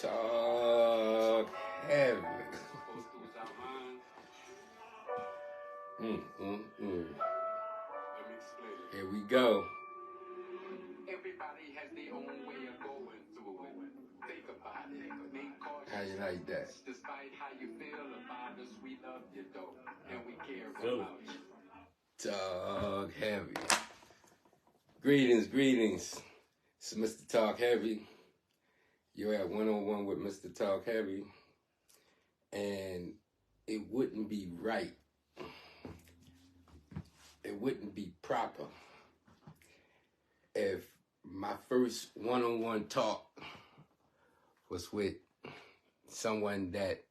Talk heavy. Here we go. Everybody has their own way of going through it. Think about it. Make cautious. How you like that? Despite how you feel about us, we love you though, and we care about you. Talk heavy. Greetings. It's Mr. Talk Heavy. You're at 101 with Mr. Talk Heavy. And it wouldn't be right. It wouldn't be proper if my first one-on-one talk was with someone that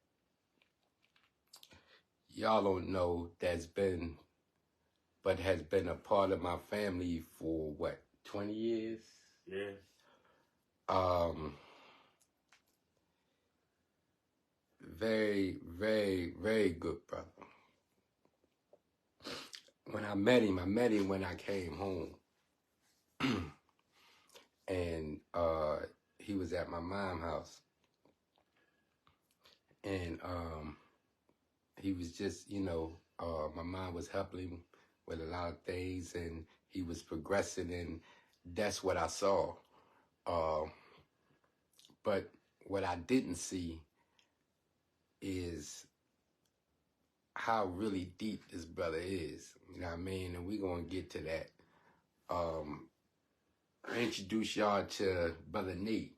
y'all don't know has been a part of my family for what, 20 years? Yeah. Very, very, very good brother. When I met him when I came home. And he was at my mom's house. And he was just, my mom was helping him with a lot of things, and he was progressing, and that's what I saw. But what I didn't see is how really deep this brother is. You know what I mean? And we're going to get to that. I introduce y'all to Brother Nate.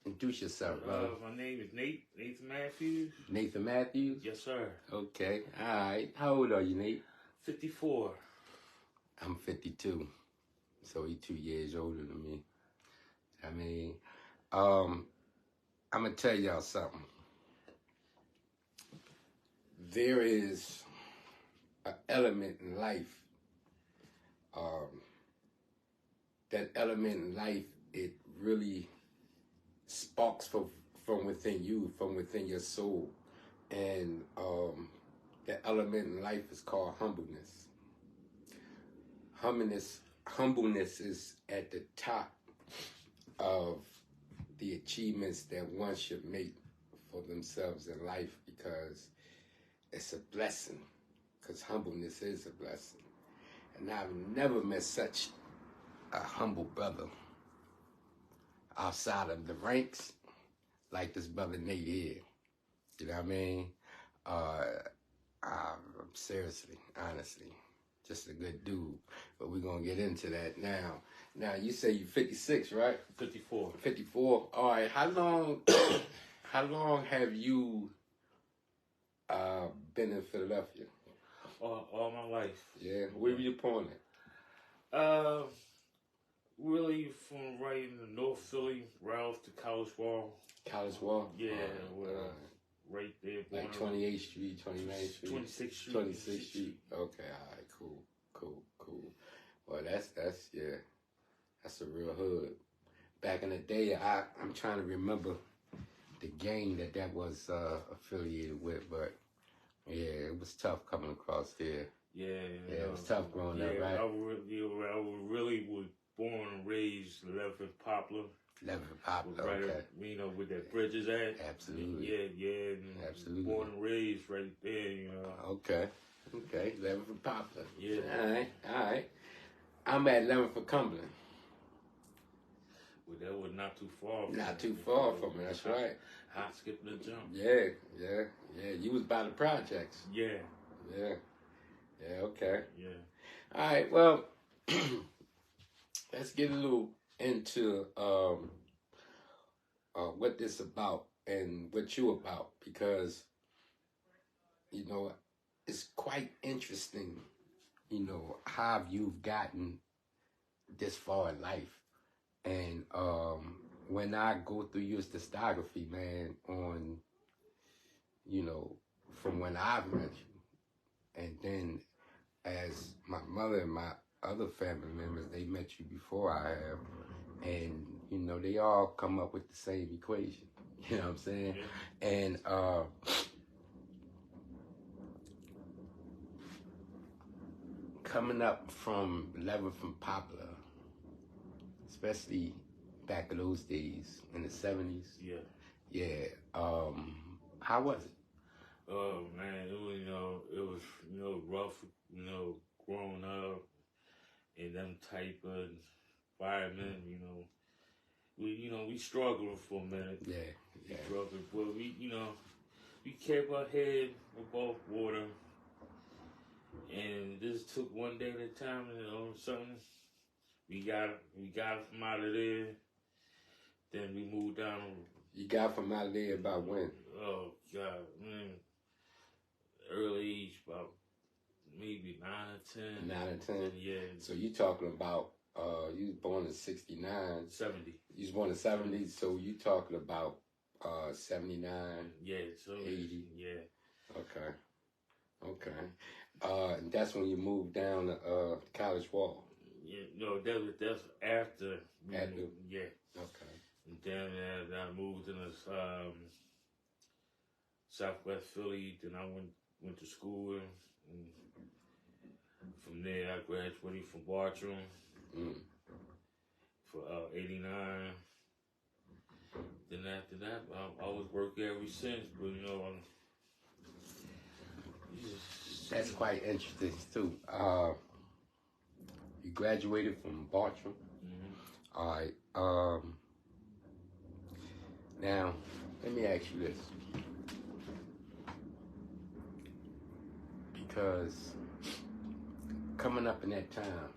Introduce yourself, brother. My name is Nathan Matthews. Nathan Matthews? Yes, sir. Okay, all right. How old are you, Nate? 54. I'm 52, so he's 2 years older than me. I mean, I'm going to tell y'all something. There is an element in life, that element in life, it really sparks from within you, from within your soul. And the element in life is called humbleness. Humbleness is at the top of the achievements that one should make for themselves in life, because it's a blessing, because humbleness is a blessing. And I've never met such a humble brother outside of the ranks like this brother Nate here. You know what I mean? I'm seriously, honestly, just a good dude. But we're going to get into that now. Now, you say you're 56, right? 54. 54. All right. How long have you been in Philadelphia? All my life. Yeah. Where were you born at? Really from right in the North Philly, right off the College Wall. College Wall? Yeah, right there. Like 28th Street, 29th Street? 26th Street. 26th Street. Okay, all right, cool. Well, that's a real hood. Back in the day, I'm trying to remember the gang that was affiliated with, but yeah, it was tough coming across there. Yeah, it was tough growing up, right? I really was born and raised 11th Poplar. 11th Poplar, right, okay. Where that bridge is at. Absolutely. Yeah. Absolutely. Born and raised right there, Okay, 11th Poplar. Yeah. All right. I'm at 11th for Cumberland. Well, that was not too far from Not too far from me, that's right. Hop, skip, and jump. Yeah. You was by the projects. Yeah, okay. Yeah. All right, well, let's get a little into what this about and what you about, because, it's quite interesting, how you've gotten this far in life. And when I go through your discography, man, on, from when I've met you, and then as my mother and my other family members, they met you before I have, and, they all come up with the same equation, you know what I'm saying? Yeah. And coming up from 11th from Poplar, especially back in those days in the 70s, Yeah. Yeah. How was it? Oh man, it was rough, growing up in them type of environment. We struggled for a minute. Yeah. We Yeah. struggled, but we kept our head above water, and this took one day at a time. And all of a sudden, we got from out of there. Then we moved down. You got from out of there about when? Oh God, man, early age, about maybe 9 or 10. 9 or 10. Yeah. So you talking about you was born in 69. 70. You was born in 70, so you talking about 79. Yeah, so 80. Yeah. Okay. And that's when you moved down to College Wall. Yeah, no, that's after. After? Yeah. Okay. And then I moved in Southwest Philly. Then I went to school, and from there I graduated from Bartram for '89. Then after that, I was working ever since. But That's quite interesting too. You graduated from Bartram. Mm-hmm. All right. Now, let me ask you this. Because coming up in that time,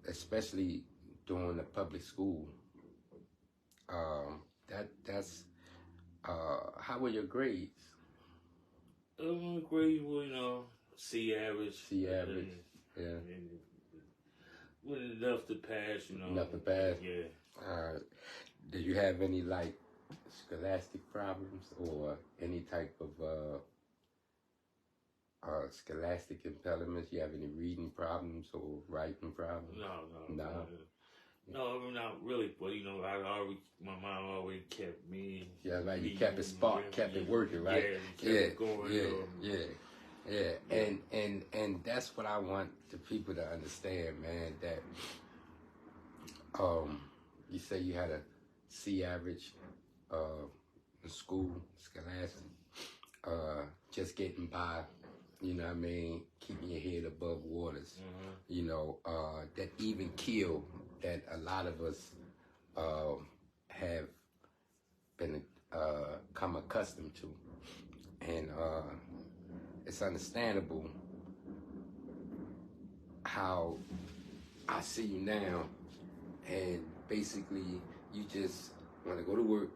especially during the public school, that's how were your grades? Grade, C average. C average, yeah. Wasn't enough to pass, Enough to pass? Yeah. Did you have any, like, scholastic problems or any type of scholastic impediments? You have any reading problems or writing problems? No, not really. But my mom always kept me. Yeah, like you kept it spark, kept it working, right? Yeah, kept it going. Yeah. And that's what I want the people to understand, man. That you say you had a C average in school, scholastic, just getting by. You know what I mean? Keeping your head above waters. Mm-hmm. That even keel that a lot of us have been come accustomed to. And it's understandable how I see you now, and basically you just want to go to work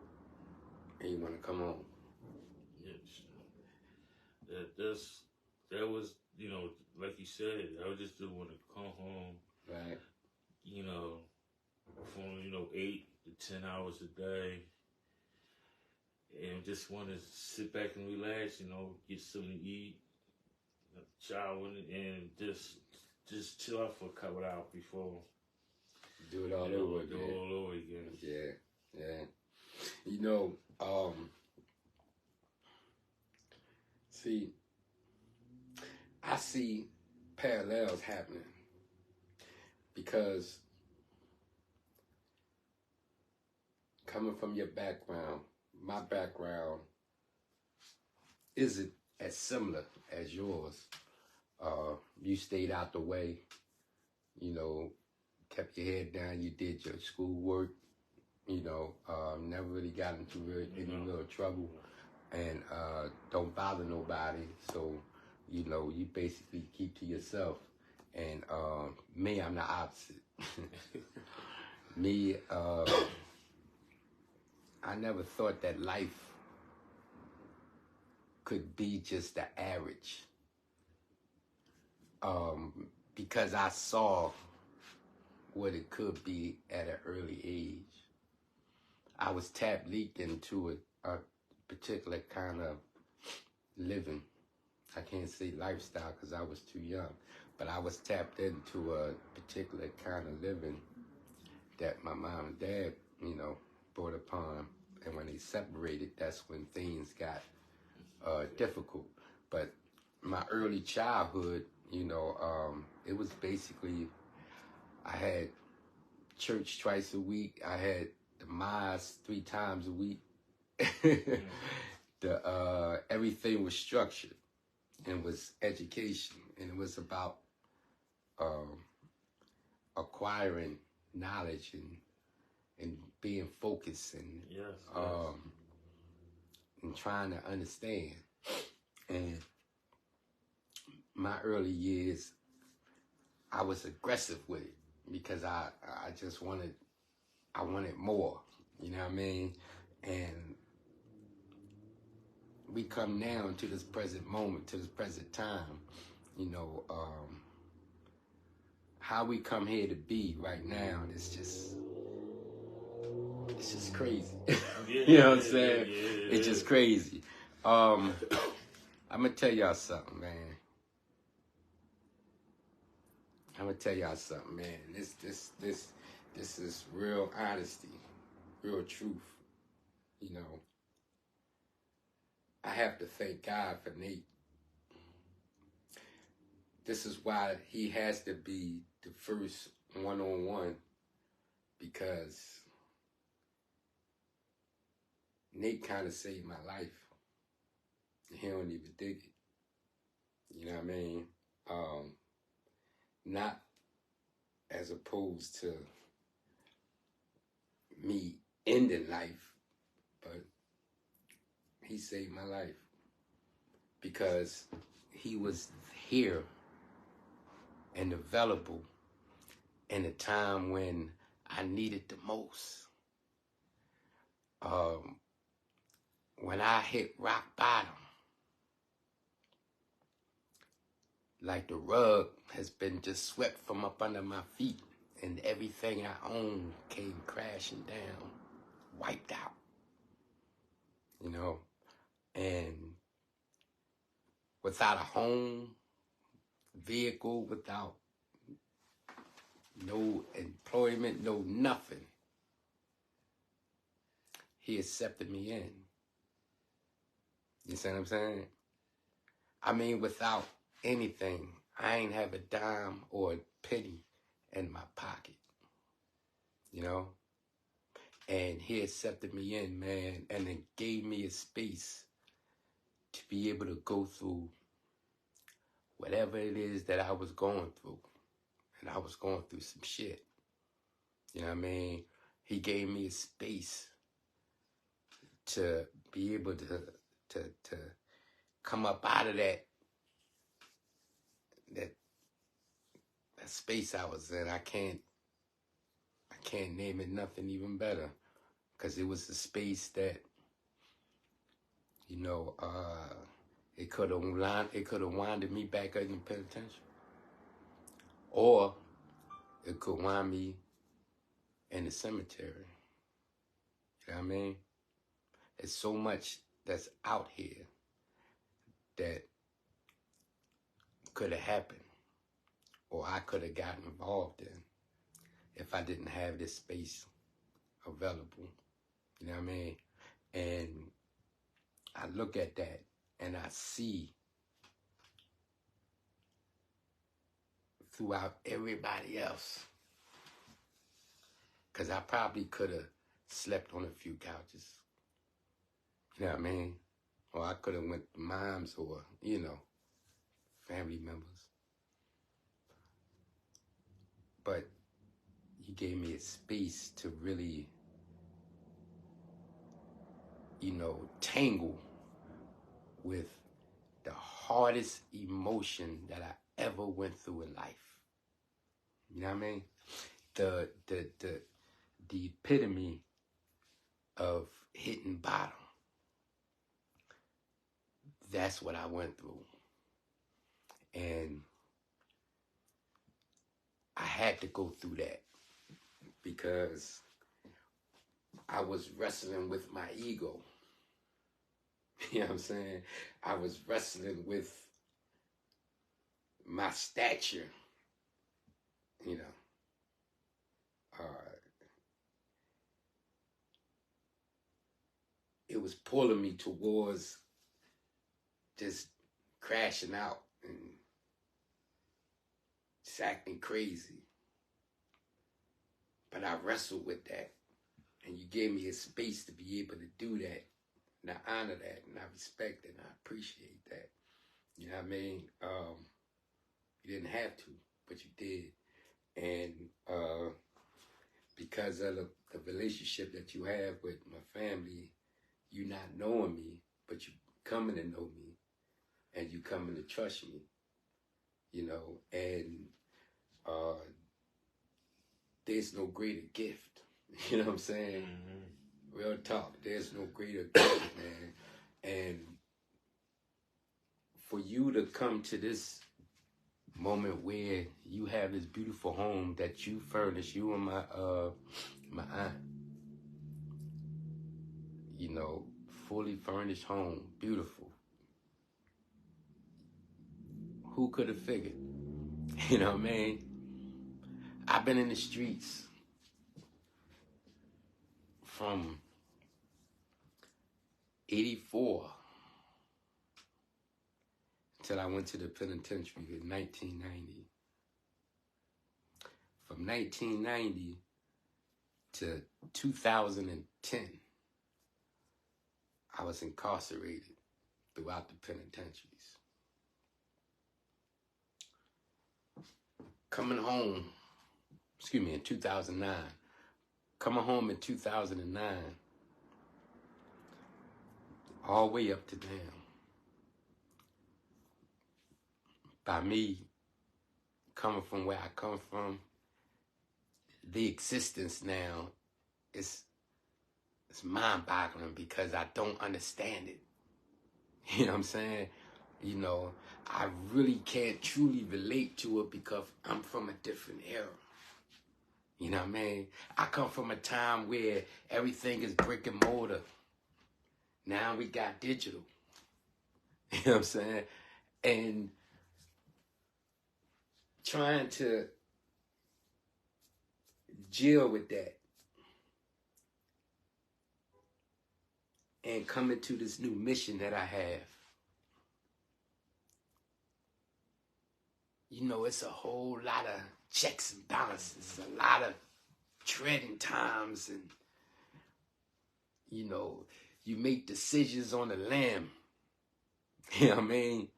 and you want to come home. Yes. That was, like you said, I just didn't want to come home. Right. From 8 to 10 hours a day, and just want to sit back and relax. Get something to eat, shower, and just chill out for a couple hours before do it all over again. Do it all over again. Yeah. See, I see parallels happening because coming from your background, my background isn't as similar as yours. You stayed out the way, kept your head down, you did your schoolwork, never really got into any real trouble, and don't bother nobody. So, you basically keep to yourself. And me, I'm the opposite. Me, I never thought that life could be just the average. Because I saw what it could be at an early age. I was leaked into a particular kind of living. I can't say lifestyle because I was too young, but I was tapped into a particular kind of living that my mom and dad, brought upon. And when they separated, that's when things got difficult. But my early childhood, it was basically, I had church twice a week. I had the mass 3 times a week. everything was structured and was education, and it was about acquiring knowledge and being focused and and trying to understand. And my early years, I was aggressive with it because I just wanted more. You know what I mean? And we come now into this present moment, to this present time. You know, how we come here to be right now, it's just crazy. You know what I'm saying? It's just crazy. I'm gonna tell y'all something, man. This is real honesty, real truth. You know, I have to thank God for Nate. This is why he has to be the first one-on-one, because Nate kind of saved my life. He don't even dig it. You know what I mean? Not as opposed to me ending life, but he saved my life because he was here and available in a time when I needed the most. When I hit rock bottom, like the rug has been just swept from up under my feet, and everything I owned came crashing down, wiped out, you know, and without a home, vehicle, without no employment, no nothing, he accepted me in. You see what I'm saying? I mean, without anything, I ain't have a dime or a penny in my pocket, you know? And he accepted me in, man, and then gave me a space to be able to go through whatever it is that I was going through. And I was going through some shit. You know what I mean? He gave me a space to be able to come up out of that space I was in. I can't name it nothing even better, because it was a space that, you know, it could have winded me back up in the penitentiary, or it could wind me in the cemetery. You know what I mean? There's so much that's out here that could have happened, or I could have gotten involved in, if I didn't have this space available. You know what I mean? And I look at that and I see throughout everybody else, because I probably could have slept on a few couches. You know what I mean? Or I could have went to moms or, you know, family members. But he gave me a space to really, you know, tangle with the hardest emotion that I ever went through in life. You know what I mean? The epitome of hitting bottom. That's what I went through. And I had to go through that because I was wrestling with my ego. You know what I'm saying? I was wrestling with my stature, you know. It was pulling me towards just crashing out and just acting crazy. But I wrestled with that, and you gave me a space to be able to do that. And I honor that, and I respect it, and I appreciate that. You know what I mean? You didn't have to, but you did. And because of the relationship that you have with my family, you not knowing me, but you coming to know me, and you coming to trust me, you know, and there's no greater gift. You know what I'm saying? Mm-hmm. Real talk. There's no greater gift, man. And for you to come to this moment where you have this beautiful home that you furnish, you and my aunt, you know, fully furnished home, beautiful. Who could have figured? You know what I mean? I've been in the streets from 84 till I went to the penitentiary in 1990. From 1990 to 2010, I was incarcerated throughout the penitentiaries. Coming home, in 2009. Coming home in 2009, all the way up to now. By me coming from where I come from, the existence now is mind-boggling because I don't understand it. You know what I'm saying? You know, I really can't truly relate to it because I'm from a different era. You know what I mean? I come from a time where everything is brick and mortar. Now we got digital. You know what I'm saying? And trying to deal with that and coming to this new mission that I have. You know, it's a whole lot of checks and balances, a lot of treading times, and, you know, you make decisions on a limb. You know what I mean?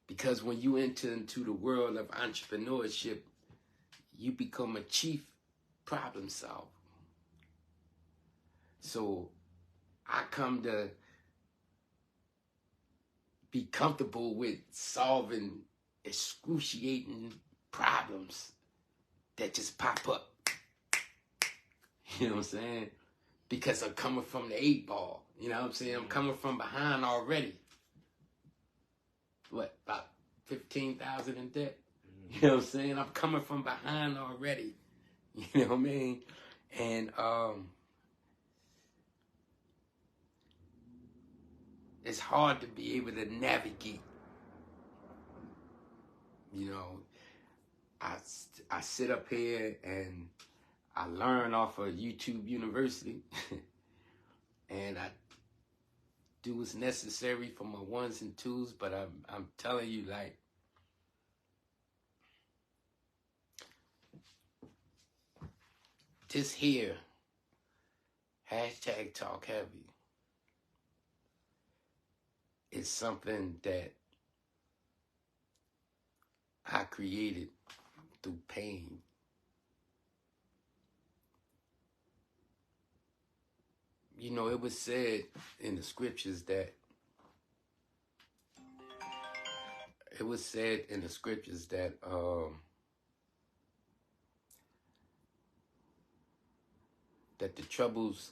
Because when you enter into the world of entrepreneurship, you become a chief problem solver. So I come to be comfortable with solving excruciating problems that just pop up. You know what I'm saying? Because I'm coming from the 8-ball. You know what I'm saying? I'm coming from behind already. What, about 15,000 in debt? You know what I'm saying? I'm coming from behind already. You know what I mean? And it's hard to be able to navigate. You know, I sit up here and I learn off of YouTube University. And I do what's necessary for my ones and twos, but I'm telling you, like, this here, hashtag talk heavy, is something that I created through pain. You know, it was said in the scriptures that that the troubles,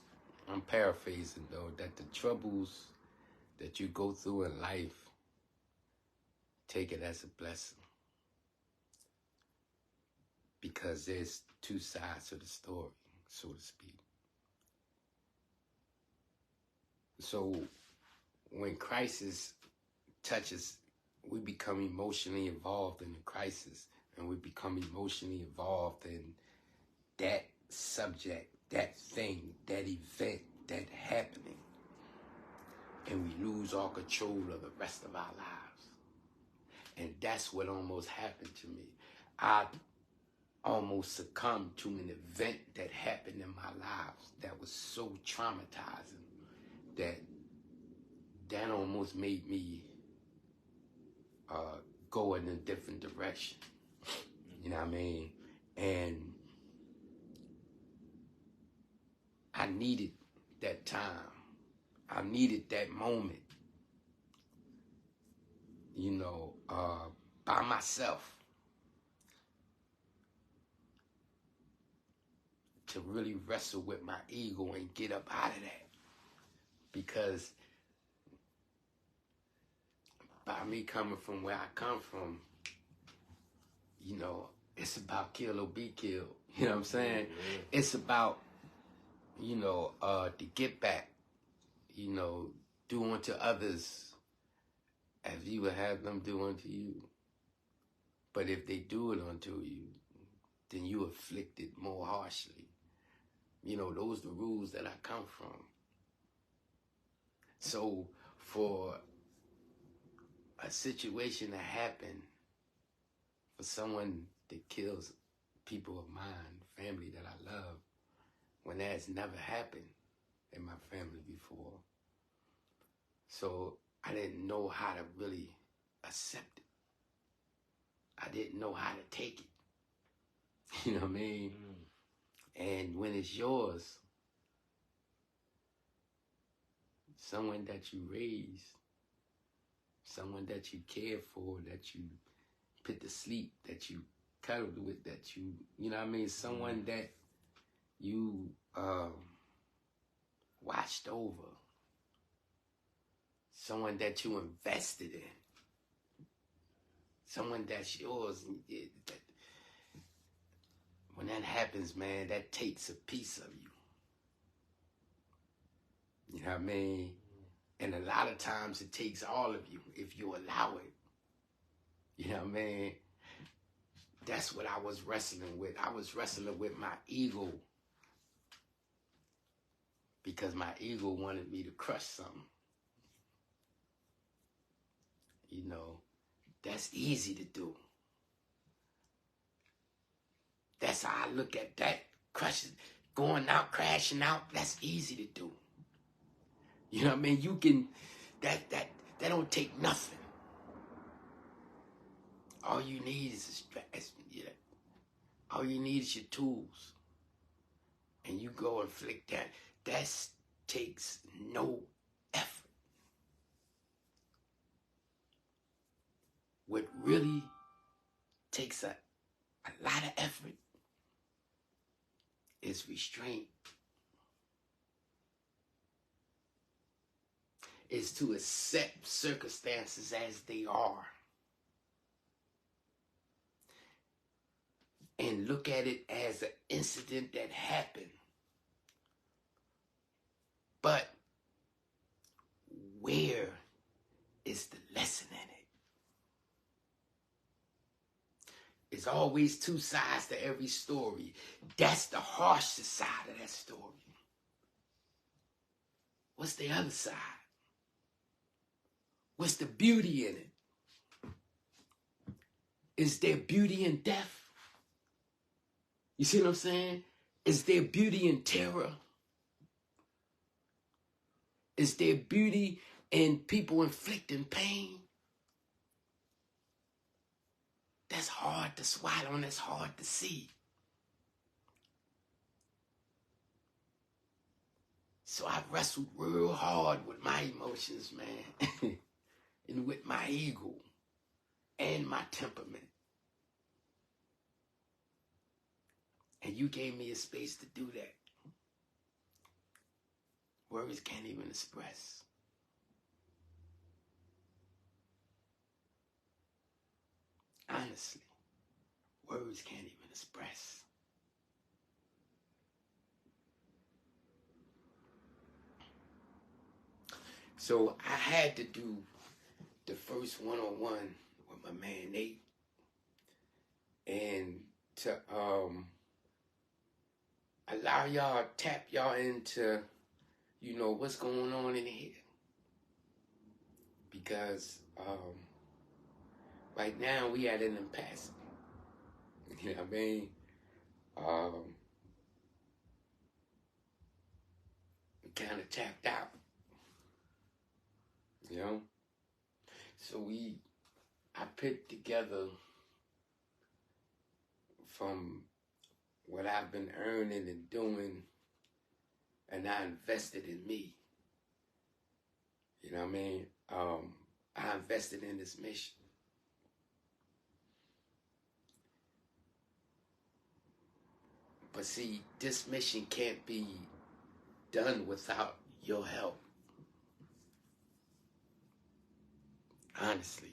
I'm paraphrasing though, that the troubles that you go through in life, take it as a blessing. Because there's two sides to the story, so to speak. So when crisis touches, we become emotionally involved in the crisis, and we become emotionally involved in that subject, that thing, that event, that happening. And we lose all control of the rest of our lives. And that's what almost happened to me. I almost succumbed to an event that happened in my life that was so traumatizing that that almost made me go in a different direction. You know what I mean? And I needed that time. I needed that moment, you know, by myself to really wrestle with my ego and get up out of that. Because by me coming from where I come from, you know, it's about kill or be killed. You know what I'm saying? Yeah. It's about, you know, to get back, you know, do unto others as you would have them do unto you. But if they do it unto you, then you afflict it more harshly. You know, those are the rules that I come from. So for a situation to happen, for someone that kills people of mine, family that I love, when that has never happened in my family before. So I didn't know how to really accept it. I didn't know how to take it. You know what I mean? And when it's yours, someone that you raised, someone that you cared for, that you put to sleep, that you cuddled with, that you know what I mean? Someone that you watched over, someone that you invested in, someone that's yours. When that happens, man, that takes a piece of you. You know what I mean? And a lot of times it takes all of you if you allow it. You know what I mean? That's what I was wrestling with. I was wrestling with my ego because my ego wanted me to crush something. You know, that's easy to do. That's how I look at that. Crushing, going out, crashing out, that's easy to do. You know what I mean? You can, that don't take nothing. All you need is all you need is your tools. And you go and flick that. That takes no effort. What really takes a lot of effort is restraint. Is to accept circumstances as they are. And look at it as an incident that happened. But where is the lesson in it? There's always two sides to every story. That's the harshest side of that story. What's the other side? What's the beauty in it? Is there beauty in death? You see what I'm saying? Is there beauty in terror? Is there beauty in people inflicting pain? That's hard to swallow and that's hard to see. So I wrestled real hard with my emotions, man, and with my ego and my temperament. And you gave me a space to do that. Words can't even express. Honestly, words can't even express. So I had to do the first one-on-one with my man Nate, and to allow y'all, tap y'all into, you know, what's going on in here. Because right now we at an impasse. You know what I mean? We kind of tapped out. you know. So I put together from what I've been earning and doing, and I invested in me. You know what I mean? I invested in this mission. But see, this mission can't be done without your help. Honestly.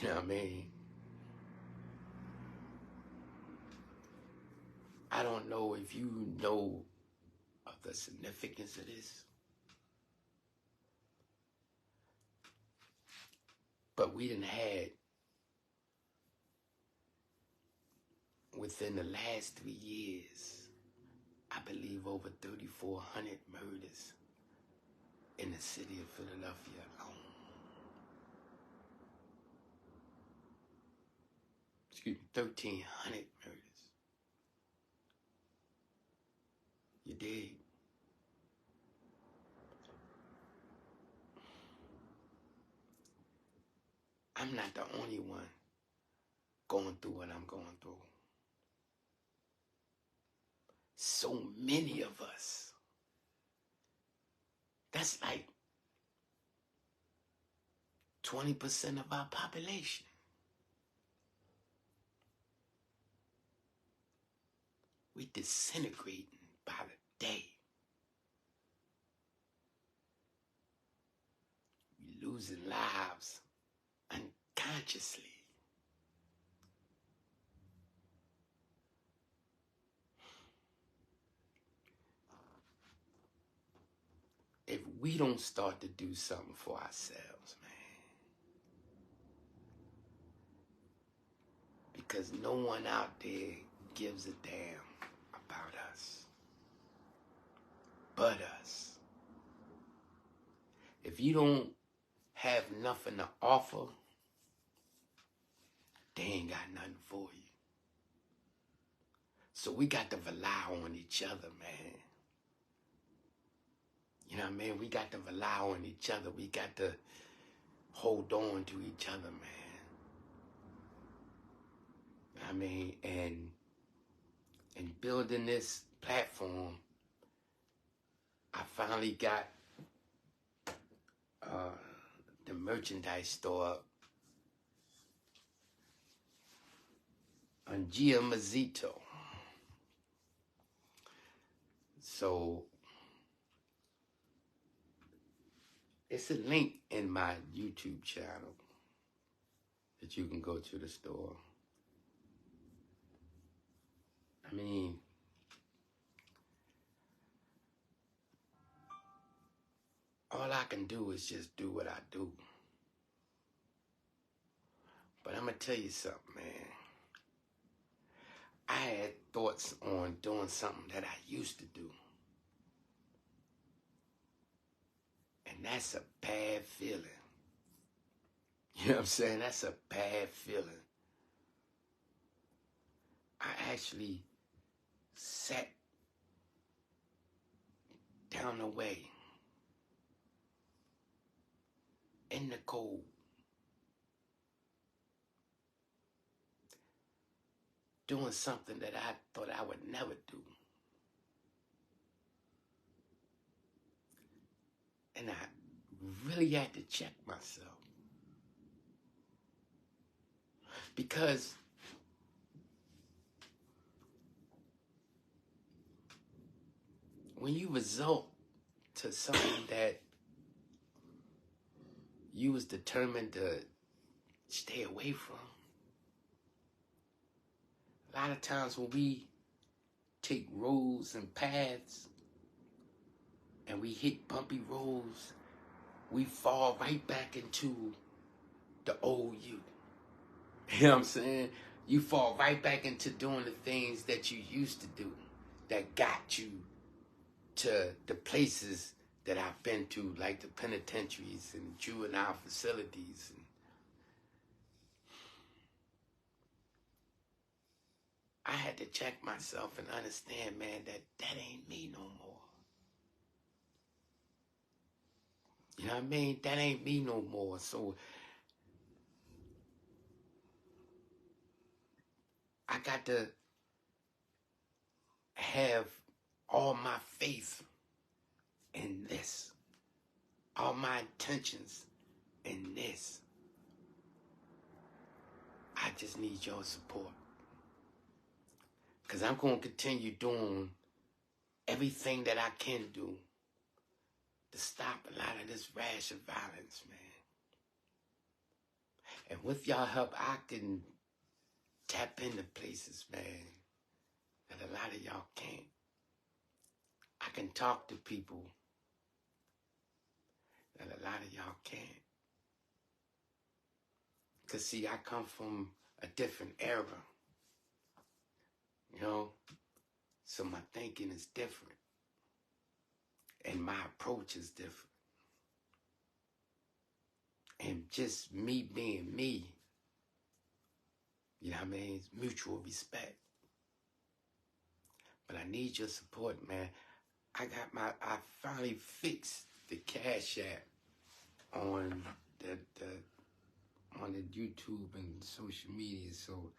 You know what I mean? I don't know if you know of the significance of this, but we done had, within the last 3 years, I believe over 3,400 murders in the city of Philadelphia alone. Excuse me, 1,300 murders. You dig? I'm not the only one going through what I'm going through. So many of us. That's like 20% of our population. We disintegrating by the day. We losing lives unconsciously. If we don't start to do something for ourselves, man, because no one out there gives a damn about us but us. If you don't have nothing to offer, they ain't got nothing for you. So we got to rely on each other, man. You know what I mean? We got to rely on each other. We got to hold on to each other, man. I mean, and in building this platform, I finally got the merchandise store up on Gia Mazzito. So it's a link in my YouTube channel that you can go to the store. I mean, all I can do is just do what I do. But I'm going to tell you something, man. I had thoughts on doing something that I used to do. And that's a bad feeling. You know what I'm saying? That's a bad feeling. I actually sat down away in the cold, doing something that I thought I would never do. And I really had to check myself. Because when you result to something that you was determined to stay away from, a lot of times when we take roads and paths and we hit bumpy roads, we fall right back into the old you. You know what I'm saying? You fall right back into doing the things that you used to do that got you to the places that I've been to, like the penitentiaries and juvenile facilities. And I had to check myself and understand, man, that ain't me no more. You know what I mean? That ain't me no more. So I got to have all my faith in this, all my intentions in this. I just need your support. Because I'm going to continue doing everything that I can do to stop a lot of this rash of violence, man. And with y'all help, I can tap into places, man, that a lot of y'all can't. I can talk to people that a lot of y'all can't. Because, see, I come from a different era, you know, so my thinking is different, and my approach is different. And just me being me, you know what I mean, it's mutual respect. But I need your support, man. I finally fixed the Cash App on the YouTube and social media, so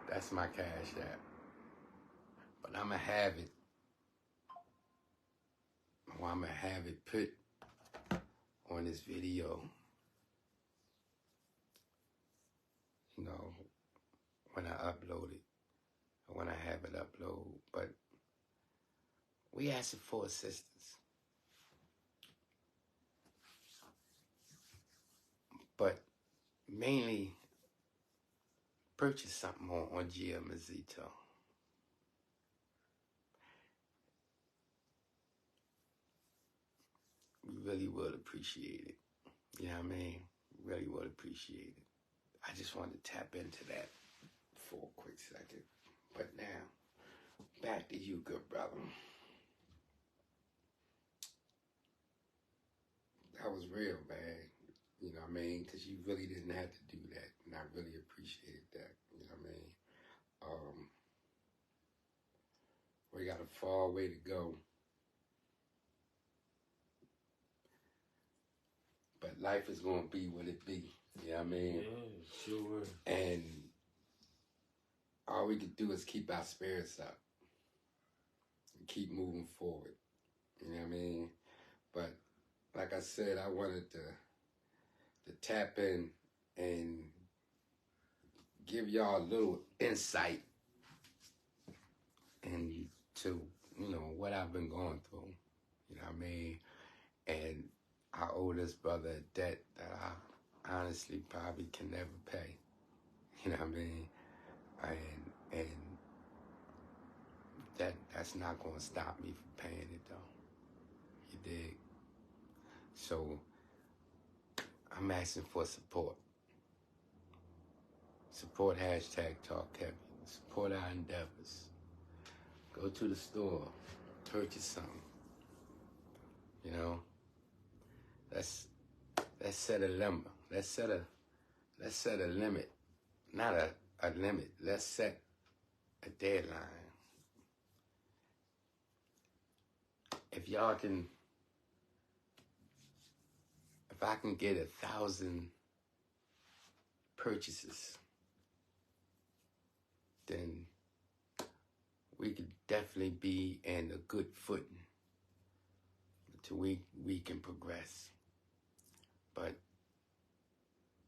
that's my Cash App. But I'm gonna have it, or I'm gonna have it put on this video, you know, when I upload it, or when I have it upload. But we asking for assistance. But mainly purchase something on GM Mazito. We really would appreciate it. You know what I mean? Really would appreciate it. I just wanted to tap into that for a quick second. But now, back to you, good brother. That was real, man. You know what I mean? Because you really didn't have to do that. And I really appreciated that. You know what I mean? We got a far way to go. But life is going to be what it be. You know what I mean? Yeah, sure. And all we can do is keep our spirits up. And keep moving forward. You know what I mean? But like I said, I wanted to tap in and give y'all a little insight into, you know, what I've been going through. You know what I mean? And I owe this brother a debt that I honestly probably can never pay. You know what I mean? And that's not going to stop me from paying it, though. You dig? So I'm asking for support. Support #talkheavy. Support our endeavors. Go to the store. Purchase something. You know? Let's set a limit. Let's set a limit. Not a limit. Let's set a deadline. If I can get 1,000 purchases, then we could definitely be in a good footing until we can progress. But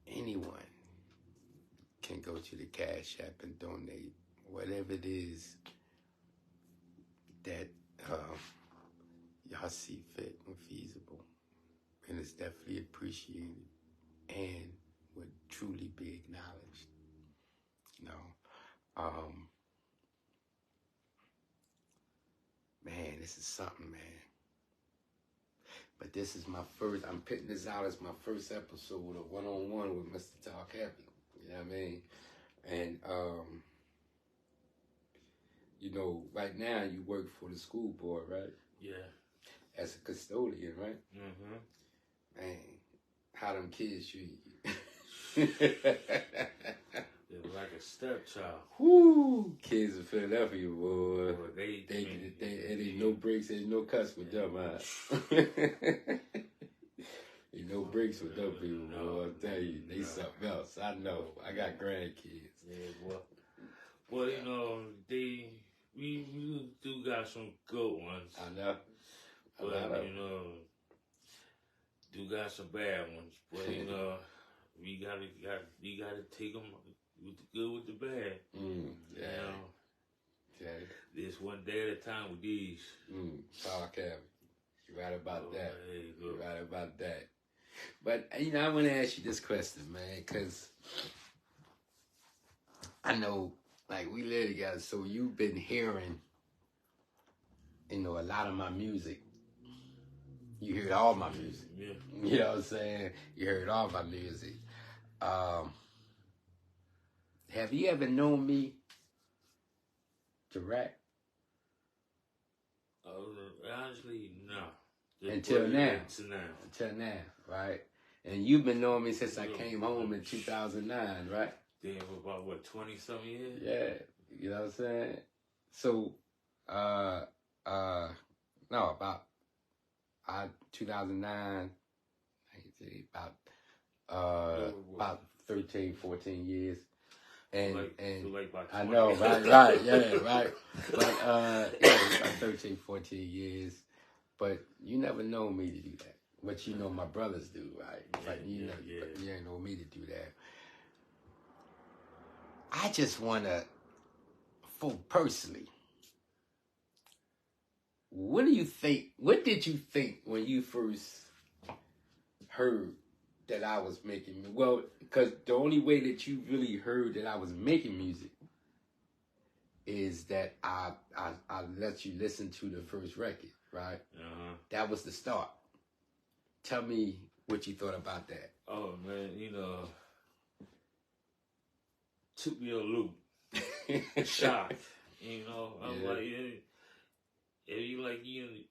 anyone can go to the Cash App and donate whatever it is that y'all see fit and feasible. And it's definitely appreciated and would truly be acknowledged. You know, man, this is something, man. But this is my first, I'm putting this out as my first episode of One-on-One with Mr. Talkheavy. You know what I mean? And, you know, right now you work for the school board, right? Yeah. As a custodian, right? Mm-hmm. Man, how them kids treat you? a stepchild. Whoo, kids in Philadelphia, boy. Boy, It ain't no breaks, ain't no cuts with them, huh? Ain't no breaks with them people, boy. I tell you, they something else. I know. I got grandkids. Yeah, well, you know, we do got some good ones. I know. But, you know, do got some bad ones. But, you know, you gotta take them with the good with the bad. Yeah. You know, Okay. this one day at a time with these. Talkheavy. You're right about that. Hey, You're right about that. But, you know, I want to ask you this question, man, because I know, like, we live together, so you've been hearing, you know, a lot of my music. You heard all my music. Yeah. You know what I'm saying? You heard all my music. Have you ever known me to rap? Honestly, no. Until now. Until now, right? And you've been knowing me since I came home in 2009, right? Damn, about what, 20-something years? Yeah, you know what I'm saying? So, no, about 2009, about 13, 14 years. And I know, right, yeah, right. But about 13, 14 years. But you never know me to do that. But you know my brothers do, right? But you ain't know me to do that. I just wanna, personally, what do you think? What did you think when you first heard that I was making? Well, because the only way that you really heard that I was making music is that I let you listen to the first record, right? That was the start. Tell me what you thought about that. Oh man, you know, took me a loop, shocked. You know, I'm like, you like you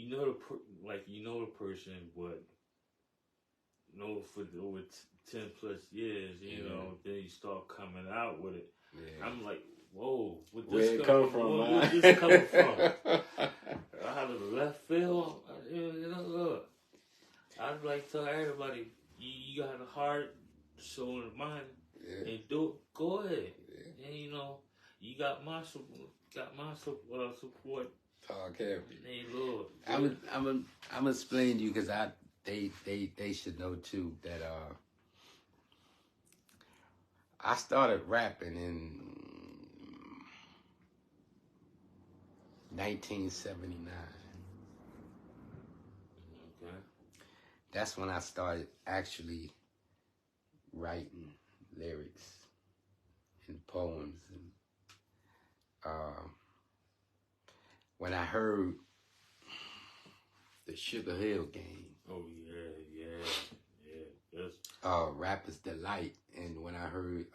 know the person, but know for over 10 plus years, you know, then you start coming out with it. Yeah. I'm like, whoa, where it come from? Where's this coming from? Out of the left field, you know, look. I'd like to tell everybody, you got a heart, soul, and mind, and do it. Go ahead, and you know, you got my support. Support. Talkheavy. Hey, Lord. I'm gonna explain to you because they should know too that I started rapping in 1979. Okay. That's when I started actually writing lyrics and poems. And when I heard the Sugar Hill Gang. Oh yeah. Yes. Rapper's Delight, and when I heard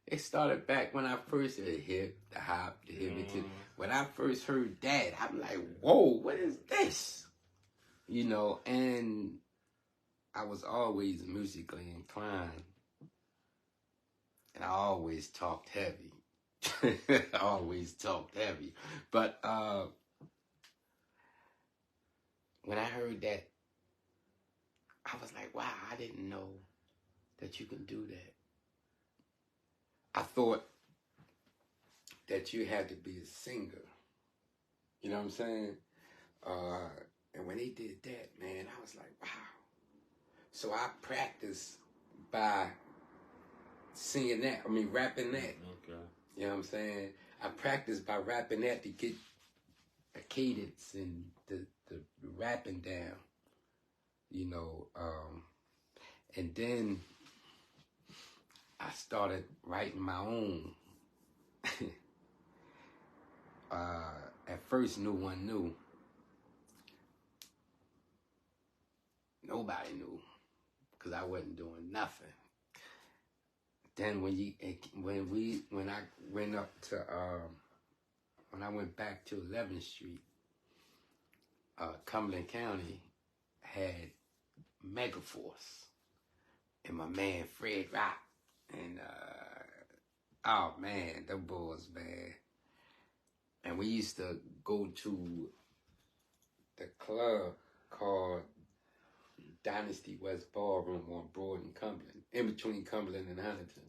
it started back when I first heard the hop, the hippie. When I first heard that, I'm like, whoa, what is this? You know, and I was always musically inclined, and I always talked heavy. But when I heard that, I was like, wow, I didn't know that you can do that. I thought that you had to be a singer. You know what I'm saying? And when they did that, man, I was like, wow. So I practiced by singing that. Rapping that. Okay. You know what I'm saying? I practiced by rapping that to get a cadence and the rapping down. You know, and then I started writing my own. At first, no one knew. Nobody knew, because I wasn't doing nothing. Then when I went up to when I went back to 11th Street, Cumberland County had Megaforce, and my man Fred Rock And oh man, them boys, man. And we used to go to the club called Dynasty West Ballroom on Broad and Cumberland, in between Cumberland and Huntington.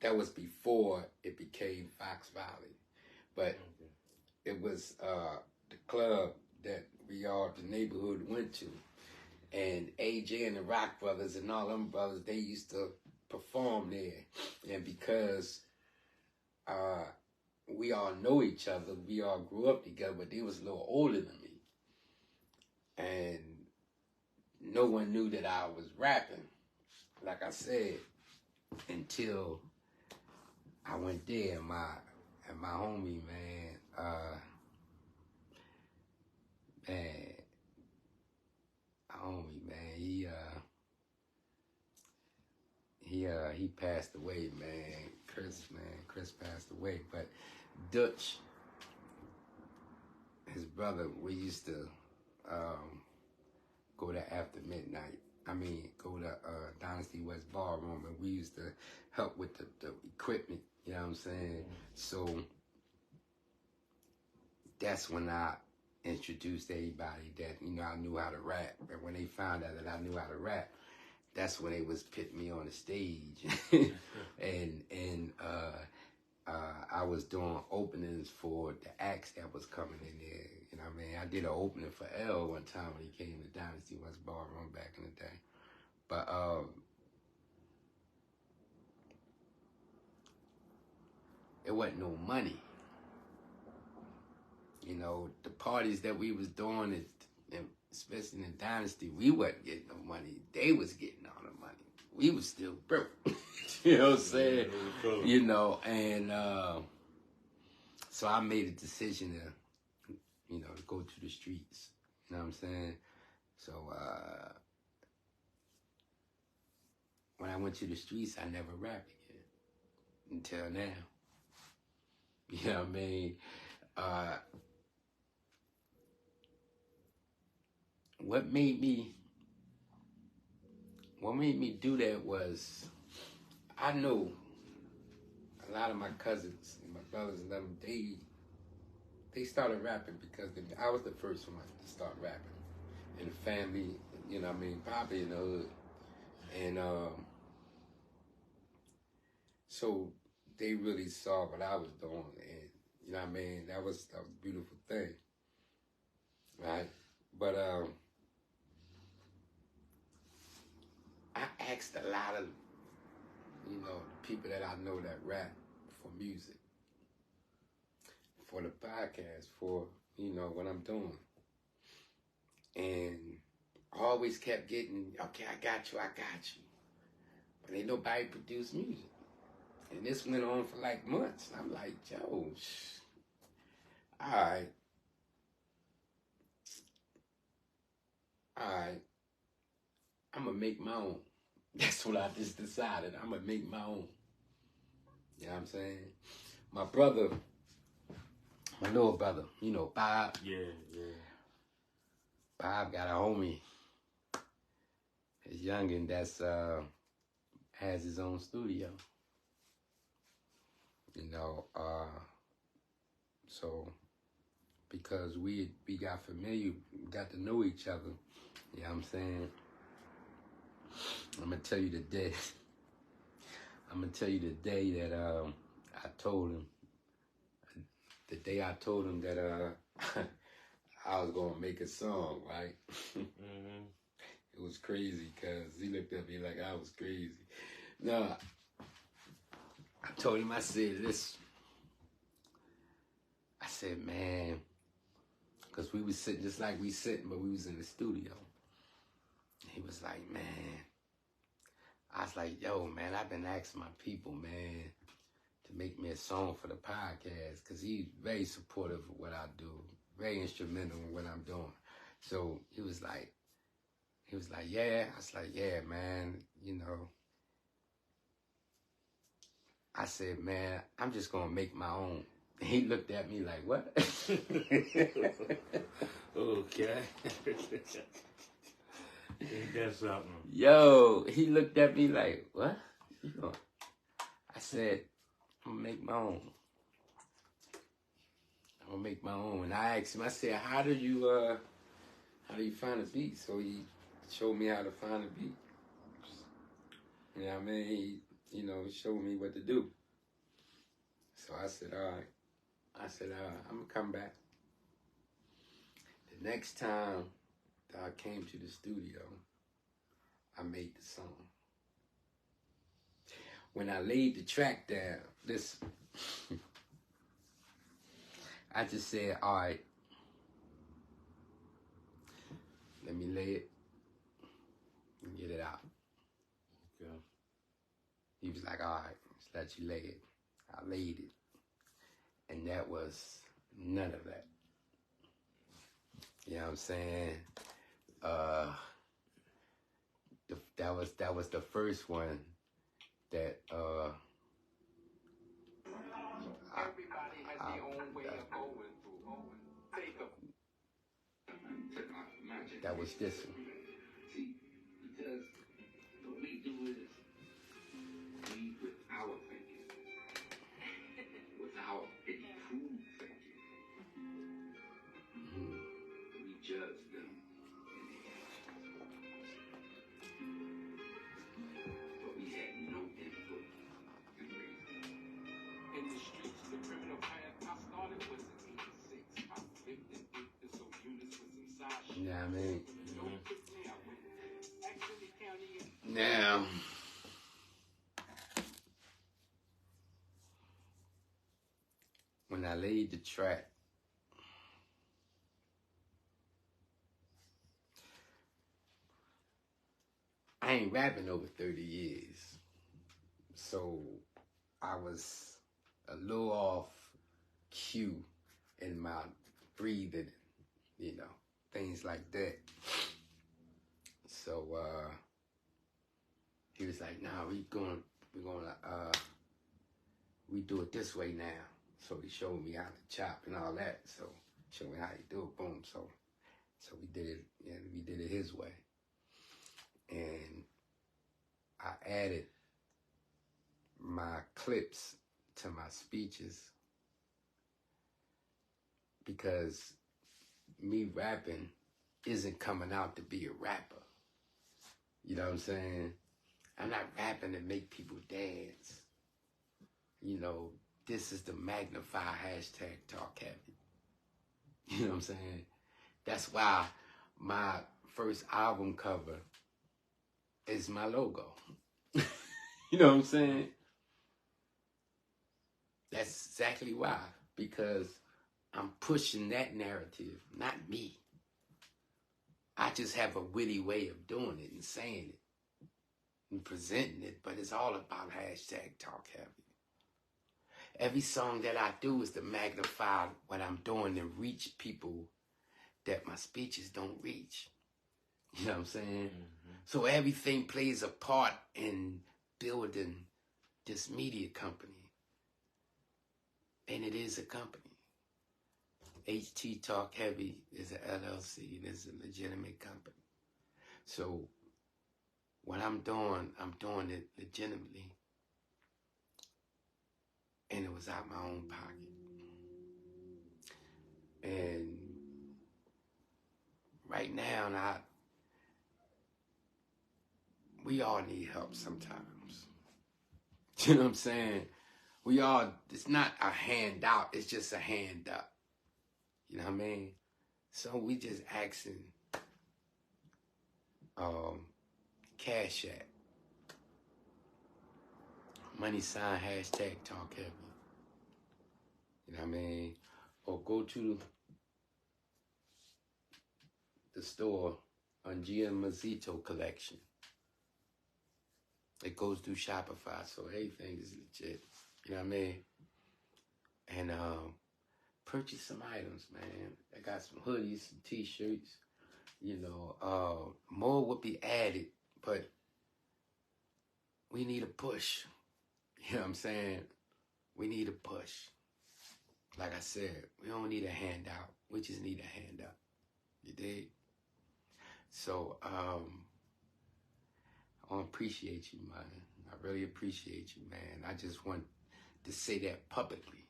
That was before it became Fox Valley, but it was the club that we all, the neighborhood, went to. And AJ and the Rock Brothers and all them brothers, they used to perform there. And because we all know each other, we all grew up together, but they was a little older than me. And no one knew that I was rapping, like I said, until I went there. And my homie, man, he passed away, man. Chris passed away. But Dutch, his brother, we used to go to after midnight. Go to Dynasty West Ballroom, and we used to help with the equipment. You know what I'm saying? So that's when I introduced everybody that, you know, I knew how to rap. And when they found out that I knew how to rap, that's when they was putting me on the stage. and I was doing openings for the acts that was coming in there. You know what I mean? I did an opening for L one time when he came to Dynasty West Ballroom back in the day. But it wasn't no money. You know, the parties that we was doing, especially in the Dynasty, we wasn't getting no money. They was getting all the money. We was still broke. You know what I'm saying? Yeah, you know, and so I made a decision to, you know, to go to the streets. You know what I'm saying? So when I went to the streets, I never rapped again until now. You know what I mean? What made me do that was, I know a lot of my cousins and my brothers and them, they started rapping because I was the first one to start rapping in the family, you know what I mean, probably in the hood. And so they really saw what I was doing, and you know what I mean, that was a beautiful thing, right? But I asked a lot of, you know, people that I know that rap for music, for the podcast, for, you know, what I'm doing. And I always kept getting, okay, I got you. But ain't nobody produced music. And this went on for like months. And I'm like, Joe, all right. I'm going to make my own. That's what I just decided. I'm going to make my own. You know what I'm saying? My brother, my little brother, you know, Bob. Yeah. Bob got a homie, his youngin' that's has his own studio. You know, so because we got familiar, got to know each other, you know what I'm saying? I'm gonna tell you the day that I told him, the day I told him that I was gonna make a song, right? Mm-hmm. It was crazy because he looked at me like I was crazy. No, I told him, I said, listen, I said, man, because we was sitting just like we sitting, but we was in the studio. He was like, man, I was like, yo, man, I've been asking my people, man, to make me a song for the podcast, because he's very supportive of what I do, very instrumental in what I'm doing. So he was like, yeah. I was like, yeah, man, you know. I said, man, I'm just going to make my own. He looked at me like, what? Okay. Ain't that something? Yo, he looked at me like, what? I said, I'm gonna make my own. I'm gonna make my own. And I asked him, I said, how do you find a beat? So he showed me how to find a beat. You know what I mean? He, showed me what to do. So I said, all right. I said, I'm gonna come back. The next time that I came to the studio, I made the song. When I laid the track down, listen, I just said, all right, let me lay it and get it out. Okay. He was like, all right, let's let you lay it. I laid it. And that was none of that. You know what I'm saying? That was the first one that Everybody has their own way of going through. Take a that was this one. See, because what we do is we with our thinking, with our improved thinking, we judge them in the actions. But we had no input in reason. In the streets, the criminal path I started was in 86. I flipped and dipped it so units was inside. You know what I mean? Actually, county. Now, when I laid the track, I ain't rapping over 30 years. So I was a little off cue in my breathing, things like that. So he was like, nah, we do it this way now. So he showed me how to chop and all that. So showed me how you do it, boom. So we did it, and we did it his way. And I added my clips to my speeches because me rapping isn't coming out to be a rapper. You know what I'm saying? I'm not rapping to make people dance. This is the magnified hashtag talkheavy. You know what I'm saying? That's why my first album cover is my logo. You know what I'm saying? That's exactly why. Because I'm pushing that narrative, not me. I just have a witty way of doing it and saying it and presenting it, but it's all about hashtag talkheavy. Every song that I do is to magnify what I'm doing and reach people that my speeches don't reach. You know what I'm saying? Mm-hmm. So everything plays a part in building this media company. And it is a company. HT Talkheavy is an LLC. It is a legitimate company. So what I'm doing it legitimately. And it was out my own pocket. And right now, we all need help sometimes. You know what I'm saying? It's not a handout, it's just a hand up. You know what I mean? So we just asking Cash App. Money sign hashtag talkheavy. You know what I mean? Or go to the store on Gia Mazzito collection. It goes through Shopify, so everything is legit. You know what I mean? And purchase some items, man. I got some hoodies, some t-shirts. More would be added, but we need a push. You know what I'm saying? We need a push. Like I said, we don't need a handout. We just need a hand up. You dig? So, appreciate you, man. I really appreciate you, man. I just want to say that publicly.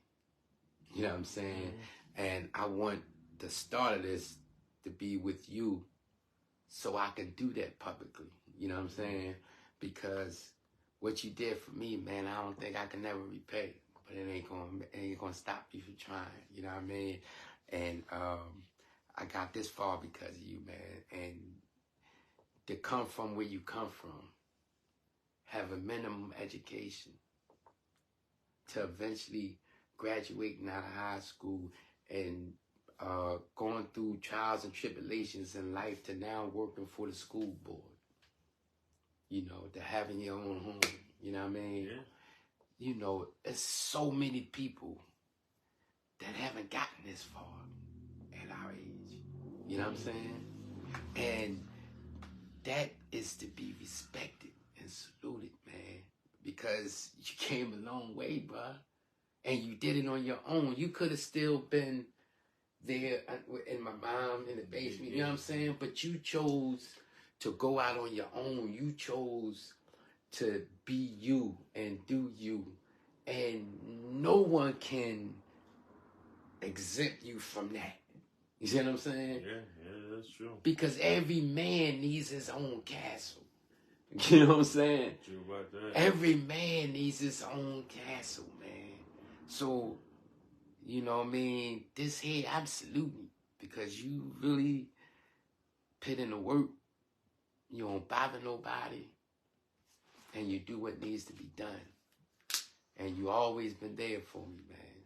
You know what I'm saying? And I want the start of this to be with you so I can do that publicly. You know what I'm saying? Because what you did for me, man, I don't think I can never repay. But it ain't gonna stop you from trying. You know what I mean? And I got this far because of you, man. And to come from where you come from, have a minimum education, to eventually graduating out of high school and going through trials and tribulations in life to now working for the school board, you know, to having your own home, you know what I mean? Yeah. You know, there's so many people that haven't gotten this far at our age, you know what I'm saying? And that is to be respected and saluted, man, because you came a long way, bruh. And you did it on your own. You could have still been there in my mom in the basement, you know what I'm saying? But you chose to go out on your own. You chose to be you and do you. And no one can exempt you from that. You see what I'm saying? Yeah, that's true. Because every man needs his own castle. You know what I'm saying? True about that. Every man needs his own castle, man. So, you know what I mean? This here, I'm saluting because you really put in the work. You don't bother nobody. And you do what needs to be done. And you always been there for me, man.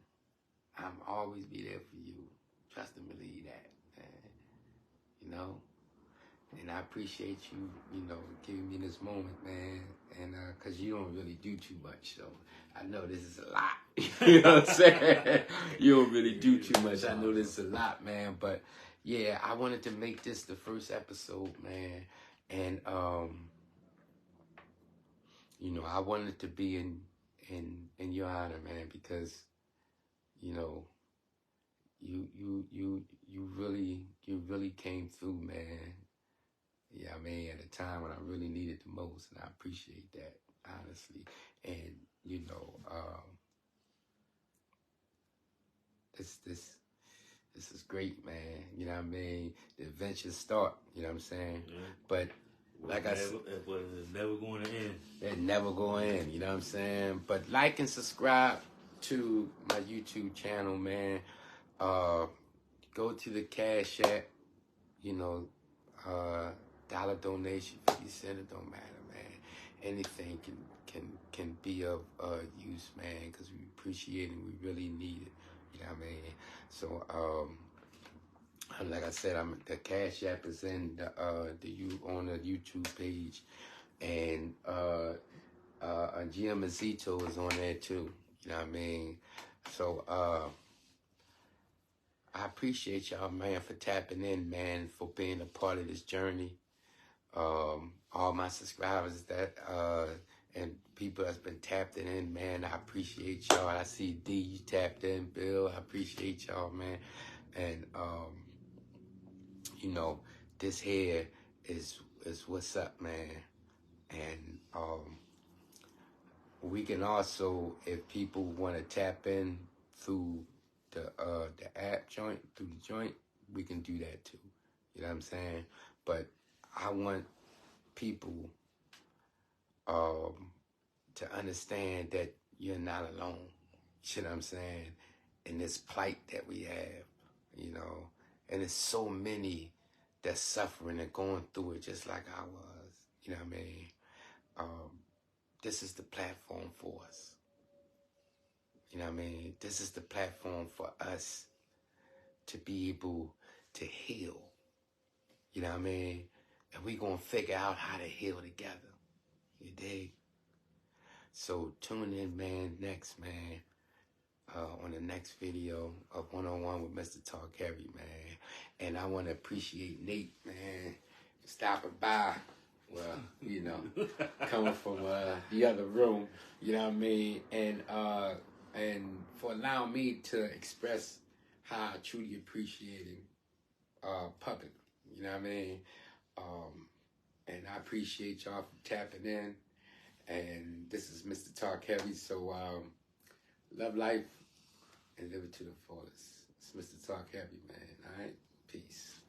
I'm always be there for you. Trust and believe that, man. You know? And I appreciate you, you know, giving me this moment, man. And because you don't really do too much, so I know this is a lot. You know what I'm saying? You don't really do too much. I know this is a lot, man. But yeah, I wanted to make this the first episode, man. And you know, I wanted to be in your honor, man, because you know, you really came through, man. Yeah, I mean, at a time when I really needed the most, and I appreciate that, honestly. And you know, this is great, man. You know what I mean? The adventures start. You know what I'm saying? Yeah. But like I said, but it's never going to end. they're never going in. You know what I'm saying? But like and subscribe to my YouTube channel, man. Go to the Cash App. You know. Dollar donation, 50 cents, it don't matter, man. Anything can be of use, man, because we appreciate it and we really need it. You know what I mean? So, like I said, the Cash App is in on the YouTube page, and GM Azito is on there too. You know what I mean? So, I appreciate y'all, man, for tapping in, man, for being a part of this journey. All my subscribers that and people that's been tapped in, man, I appreciate y'all. I see D, you tapped in, Bill, I appreciate y'all, man. And you know, this here is what's up, man. And we can also, if people want to tap in through the app joint, through the joint, we can do that too. You know what I'm saying? But I want people to understand that you're not alone. You know what I'm saying? In this plight that we have, you know. And there's so many that's suffering and going through it just like I was. You know what I mean? This is the platform for us. You know what I mean? This is the platform for us to be able to heal. You know what I mean? And we're going to figure out how to heal together. You dig? So tune in, man, next, man, on the next video of One-on-One with Mr. Talkheavy, man. And I want to appreciate Nate, man, stopping by. Well, you know, coming from the other room, you know what I mean? And for allowing me to express how I truly appreciate him publicly, you know what I mean? And I appreciate y'all for tapping in. And this is Mr. Talk Heavy. So love life and live it to the fullest. It's Mr. Talk Heavy, man. All right? Peace.